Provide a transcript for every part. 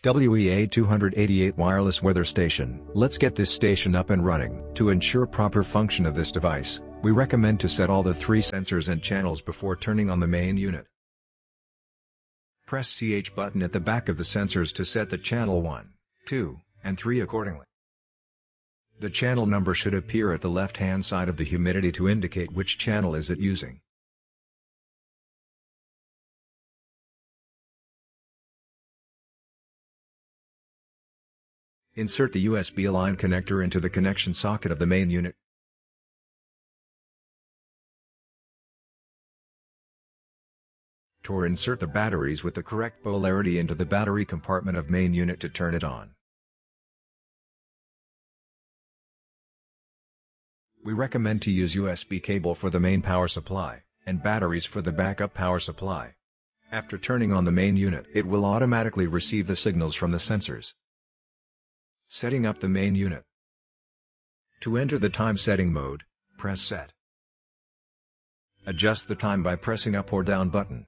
WEA-288 wireless weather station. Let's get this station up and running. To ensure proper function of this device, we recommend to set all the 3 sensors and channels before turning on the main unit. Press CH button at the back of the sensors to set the channel 1, 2, and 3 accordingly. The channel number should appear at the left-hand side of the humidity to indicate which channel is it using. Insert the USB line connector into the connection socket of the main unit. Or insert the batteries with the correct polarity into the battery compartment of main unit to turn it on. We recommend to use USB cable for the main power supply, and batteries for the backup power supply. After turning on the main unit, it will automatically receive the signals from the sensors. Setting up the main unit. To enter the time setting mode, press Set. Adjust the time by pressing up or down button.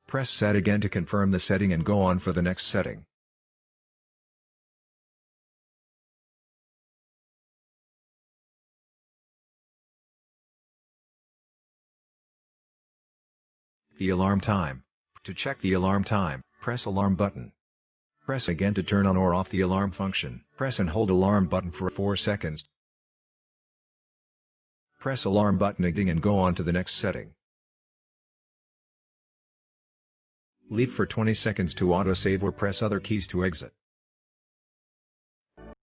Press Set again to confirm the setting and go on for the next setting. The alarm time. To check the alarm time, press Alarm button. Press again to turn on or off the alarm function. Press and hold Alarm button for 4 seconds. Press Alarm button again and go on to the next setting. Leave for 20 seconds to autosave or press other keys to exit.